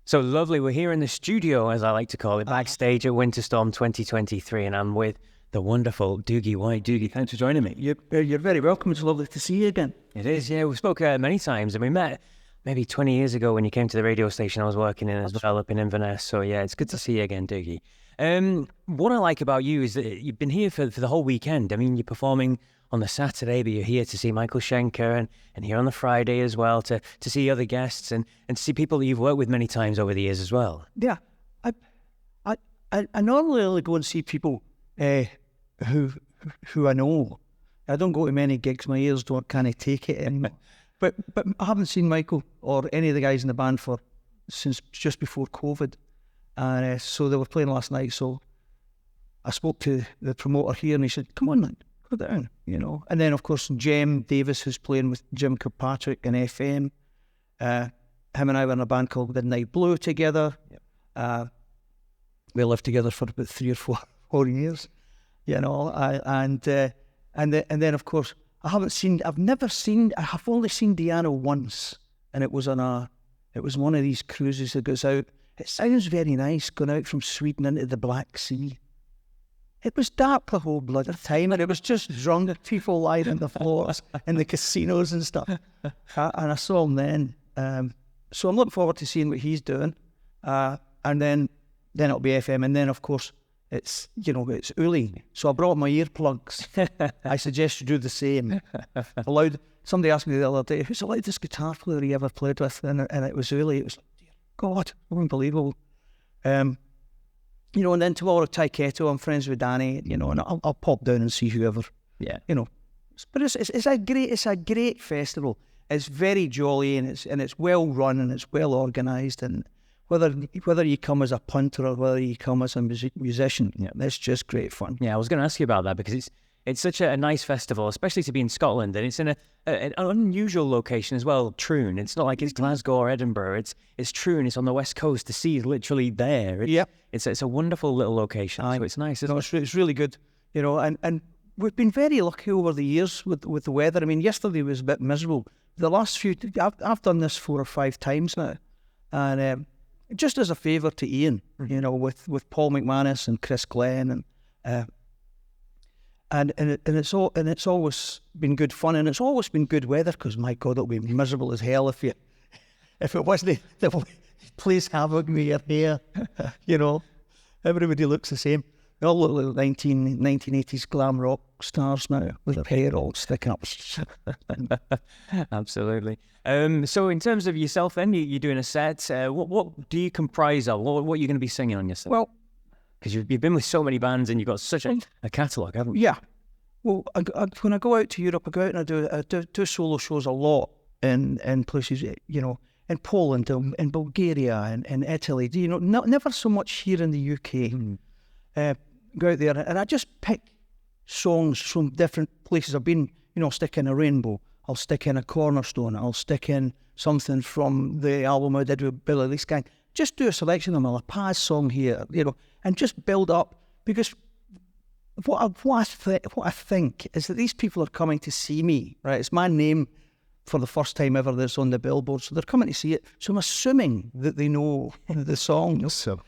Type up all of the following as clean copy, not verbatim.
So lovely. We're here in the studio, as I like to call it, backstage at WinterStorm 2023, and I'm with the wonderful Doogie White. Doogie, thanks for joining me. You're very welcome. It's lovely to see you again. It is, yeah. We spoke many times, and we met maybe 20 years ago when you came to the radio station I was working in as well up in Inverness. So yeah, it's good to see you again, Doogie. What I like about you is that you've been here for the whole weekend. I mean, you're performing on the Saturday, but you're here to see Michael Schenker and here on the Friday as well to see other guests and to see people that you've worked with many times over the years as well. Yeah, I normally only go and see people who I know. I don't go to many gigs. My ears don't kind of take it anymore. but I haven't seen Michael or any of the guys in the band since just before COVID, and so they were playing last night. So I spoke to the promoter here, and he said, "Come on, man, go down," you know. And then of course Jem Davis, who's playing with Jim Kilpatrick and FM. Him and I were in a band called Midnight Blue together. Yep. We lived together for about 3 or 4 years, you know. And then of course I've only seen Deanna once, and it was one of these cruises that goes out. It sounds very nice going out from Sweden into the Black Sea. It was dark the whole bloody time, and it was just drunk people lying on the floors in the casinos and stuff. And I saw him then. So I'm looking forward to seeing what he's doing. And then it'll be FM. And then, of course, it's Uli. So I brought my earplugs. I suggest you do the same. Somebody asked me the other day, who's the loudest guitar player you ever played with? And it was Uli. It was, dear God, unbelievable. And then tomorrow, Taiketo, I'm friends with Danny, and I'll pop down and see whoever. Yeah. But it's a great festival. It's very jolly, and it's well run, and it's well organised, and whether you come as a punter or whether you come as a musician, that's just great fun. Yeah, I was going to ask you about that because it's such a nice festival, especially to be in Scotland, and it's in an unusual location as well, Troon. It's not like it's Glasgow or Edinburgh. It's Troon. It's on the west coast. The sea is literally there. It's a wonderful little location. So it's nice. It's really good, and we've been very lucky over the years with the weather. I mean, yesterday was a bit miserable. The last few, I've done this 4 or 5 times now, and just as a favour to Ian, with Paul McManus and Chris Glenn, and it's always been good fun, and it's always been good weather, because my God, it'll be miserable as hell if it wasn't. The plays havoc with your hair, Everybody looks the same. They all look like 1980s glam rock stars now, with their hair all sticking up. Absolutely. So in terms of yourself then, you're doing a set. What do you comprise of? What are you going to be singing on your set? Well, because you've been with so many bands and you've got such a catalogue, haven't you? Yeah. Well, when I go out to Europe, I go out and I do solo shows a lot in places, in Poland, in Bulgaria, and in Italy. Never so much here in the UK. Go out there and I just pick songs from different places. I've been, stick in a Rainbow, I'll stick in a Cornerstone, I'll stick in something from the album I did with Billy Lee Skye. Just do a selection of them, a Paz song here, and just build up, because what I think is that these people are coming to see me, right? It's my name for the first time ever that's on the billboard, so they're coming to see it. So I'm assuming that they know the song, so.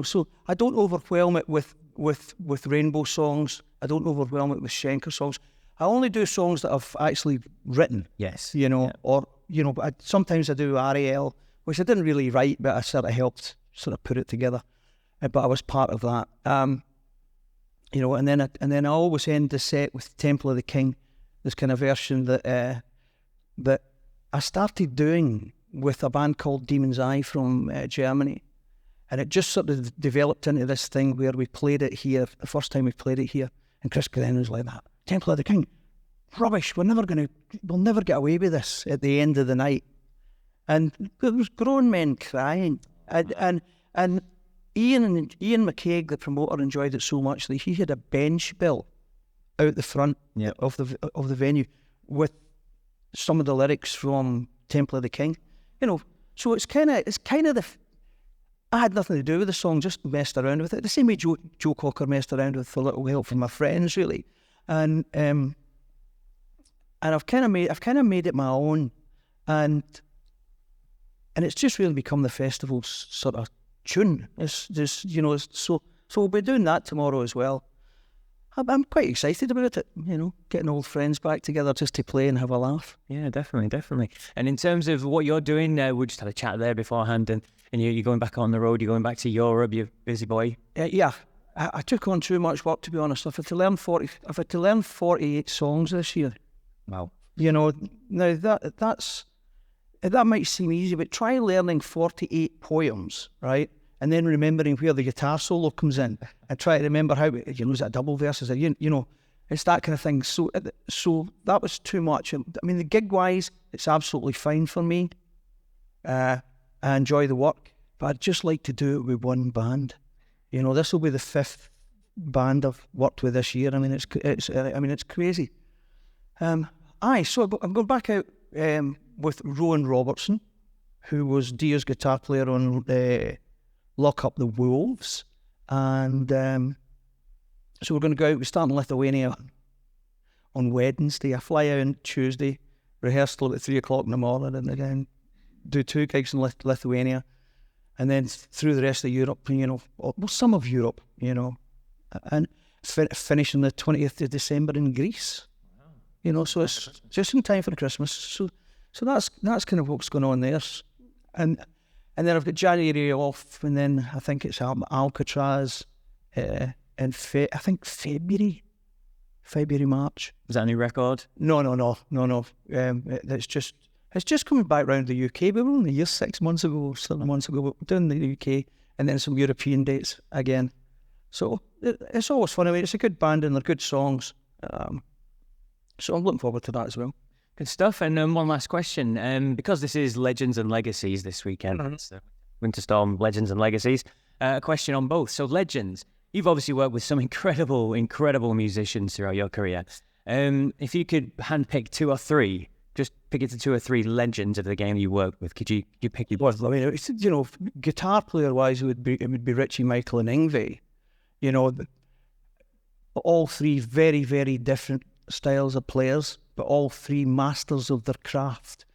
So I don't overwhelm it with Rainbow songs. I don't overwhelm it with Schenker songs. I only do songs that I've actually written. Yes. But sometimes I do Ariel, which I didn't really write, but I sort of helped put it together. But I was part of that. And then I always end the set with Temple of the King, this kind of version that I started doing with a band called Demon's Eye from Germany, and it just sort of developed into this thing where we played it here, the first time we played it here, and Chris Glenn was like, that Temple of the King, rubbish, we'll never get away with this at the end of the night. And there was grown men crying, and Ian McCaig, the promoter, enjoyed it so much that he had a bench built out the front of the venue with some of the lyrics from Temple of the King. So it's kind of I had nothing to do with the song, just messed around with it. The same way Joe Cocker messed around with a little help from my friends, really. And I've kind of made it my own, and it's just really become the festival's sort of tune. It's just, you know, so we'll be doing that tomorrow as well. I'm quite excited about it, you know, getting old friends back together just to play and have a laugh. Yeah, definitely. And in terms of what you're doing, we just had a chat there beforehand, and you're going back on the road, you're going back to Europe, you're a busy boy. Yeah, I took on too much work, to be honest. I've had to learn 48 songs this year. Wow. You know, now that might seem easy, but try learning 48 poems, right? And then remembering where the guitar solo comes in, and try to remember how, you know, is it a double verse? Is it, you know, it's that kind of thing. So that was too much. I mean, the gig-wise, it's absolutely fine for me. I enjoy the work, but I'd just like to do it with one band. You know, this will be the 5th band I've worked with this year. I mean, it's crazy. So I'm going back out with Rowan Robertson, who was Dio's guitar player on Lock Up the Wolves, and so we're going to go out. We start in Lithuania on Wednesday. I fly out on Tuesday, rehearsal at 3 o'clock in the morning, and then do 2 gigs in Lithuania, and then through the rest of Europe, you know, well, some of Europe, you know, and finish on the 20th of December in Greece. You know, so it's just in time for Christmas. So that's kind of what's going on there, and then I've got January off, and then I think it's Alcatraz, and I think February, March. Is that a new record? No. It's just coming back round the UK. We were only here 6 months ago, 7 months ago. We're doing the UK, and then some European dates again. So it's always fun. I mean, it's a good band and they're good songs. So I'm looking forward to that as well. Good stuff. And one last question. Because this is Legends and Legacies this weekend, so WinterStorm Legends and Legacies, a question on both. So Legends, you've obviously worked with some incredible musicians throughout your career. If you could handpick 2 or 3, just pick it to 2 or 3 legends of the game you worked with, could you pick your... Well, I mean, it's, you know, guitar player wise, it would be Richie, Michael, and Yngwie. You know, all 3 very, very different styles of players, but all 3 masters of their craft.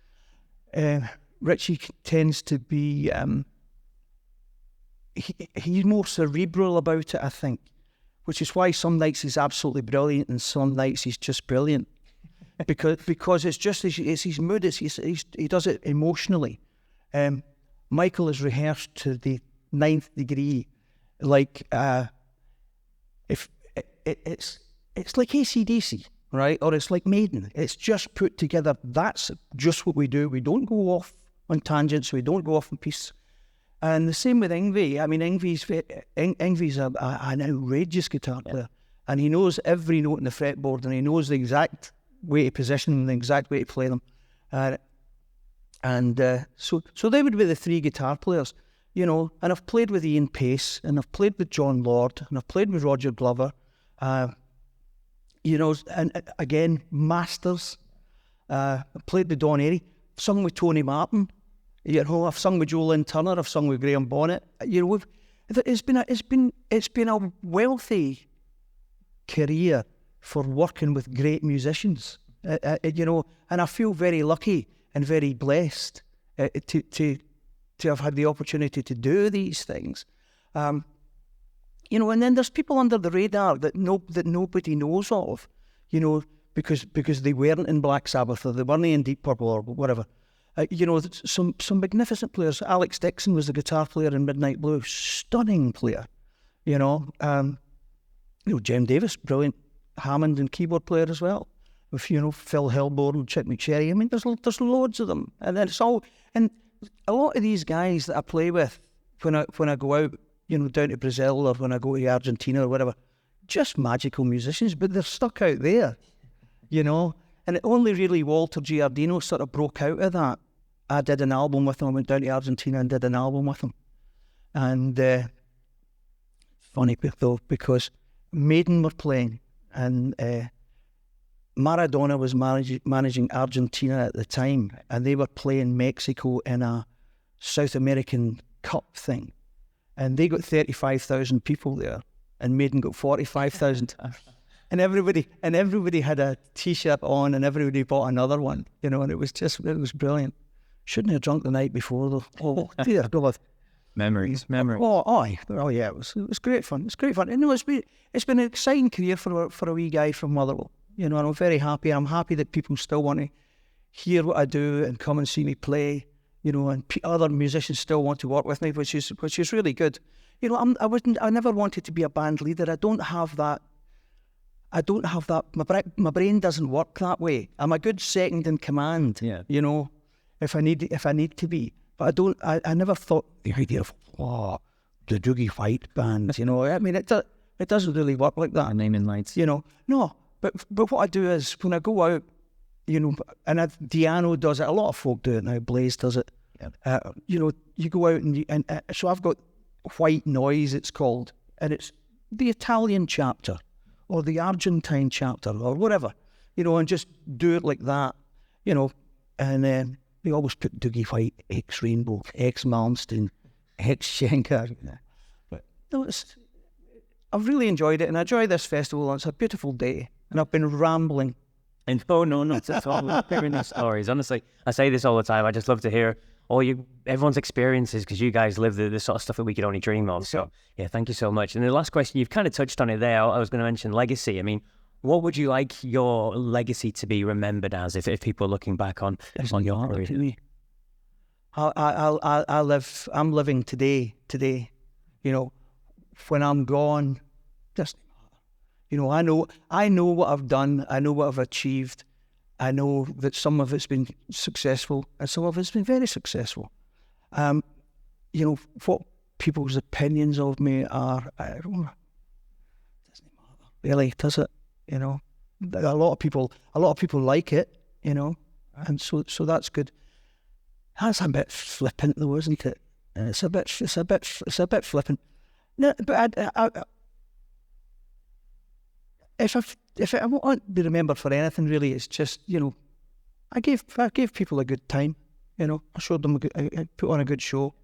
Richie tends to be he's more cerebral about it, I think, which is why some nights he's absolutely brilliant and some nights he's just brilliant, because it's just it's his mood. He does it emotionally. Michael is rehearsed to the 9th degree, like if it's like AC/DC. Right, or it's like Maiden. It's just put together. That's just what we do. We don't go off on tangents. We don't go off on pieces. And the same with Yngwie. I mean, Yngwie's an outrageous guitar player, and he knows every note in the fretboard, and he knows the exact way to position them, the exact way to play them. So they would be the 3 guitar players, you know. And I've played with Ian Pace, and I've played with John Lord, and I've played with Roger Glover. You know, and again, masters. I played with Don Airey, sung with Tony Martin. You know, I've sung with Joe Lynn Turner. I've sung with Graham Bonnet. You know, it's been a wealthy career for working with great musicians. You know, and I feel very lucky and very blessed to have had the opportunity to do these things. You know, and then there's people under the radar that nobody knows of, you know, because they weren't in Black Sabbath or they weren't in Deep Purple or whatever. You know, some magnificent players. Alex Dixon was the guitar player in Midnight Blue, stunning player. You know, Jem Davis, brilliant Hammond and keyboard player as well. With, you know, Phil Hillborn, Chick McSherry. I mean, there's loads of them, and then and a lot of these guys that I play with when I go out, you know, down to Brazil or when I go to Argentina or whatever, just magical musicians, but they're stuck out there, you know. And only really Walter Giardino sort of broke out of that. I did an album with him. I went down to Argentina and did an album with him. And funny though, because Maiden were playing and Maradona was managing Argentina at the time, and they were playing Mexico in a South American Cup thing. and they got 35,000 people there, and Maiden got 45,000. And everybody had a T-shirt on, and everybody bought another one, you know, and it was brilliant. Shouldn't have drunk the night before, though. Oh, dear God. Memories. Oh, yeah, it was great fun. It's great fun. And no, it's been an exciting career for a wee guy from Motherwell, you know, and I'm very happy. I'm happy that people still want to hear what I do and come and see me play, you know, and other musicians still want to work with me, which is really good. You know, I never wanted to be a band leader. I don't have that. My brain doesn't work that way. I'm a good second in command. Yeah. You know, if I need to be, but I never thought the idea of the Doogie White band. You know, I mean, it doesn't really work like that. Naming lights. You know, no. But what I do is when I go out, you know, and Diano does it. A lot of folk do it now. Blaze does it. Yeah. You know, you go out and so I've got White Noise. It's called, and it's the Italian chapter, or the Argentine chapter, or whatever, you know, and just do it like that, you know, and then we always put Doogie White, ex-Rainbow, ex-Malmsteen, ex-Schenker. But no, I've really enjoyed it, and I enjoy this festival, and it's a beautiful day, and I've been rambling. And no, not at all. Hearing these stories, honestly, I say this all the time. I just love to hear everyone's experiences, because you guys live the sort of stuff that we could only dream of. So yeah, thank you so much. And the last question, you've kind of touched on it there. I was going to mention legacy. I mean, what would you like your legacy to be remembered as if people are looking back on your career? I'm living today. You know, when I'm gone, just, you know, I know what I've done. I know what I've achieved. I know that some of it's been successful and some of it's been very successful. You know, what people's opinions of me are, I don't know, doesn't matter really, does it? You know, a lot of people like it, you know, and so that's good. That's a bit flippant though, isn't it? It's a bit flippant. No, but if I want to be remembered for anything, really, it's just, you know, I gave people a good time. You know, I showed them I put on a good show,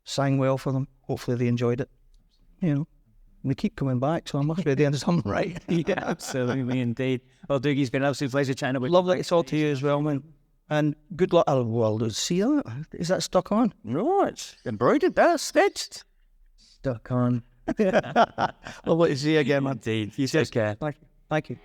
sang well for them. Hopefully, they enjoyed it. You know, and they keep coming back, so I must be doing something right. Yeah, absolutely, indeed. Well, Doogie, it's been an absolute pleasure chatting with you. Lovely to talk to you as well, man. And good luck. Well, see that? Is that stuck on? No, it's embroidered. That's stitched. Stuck on. Lovely to see you again, man. Indeed. You take care. Thank you.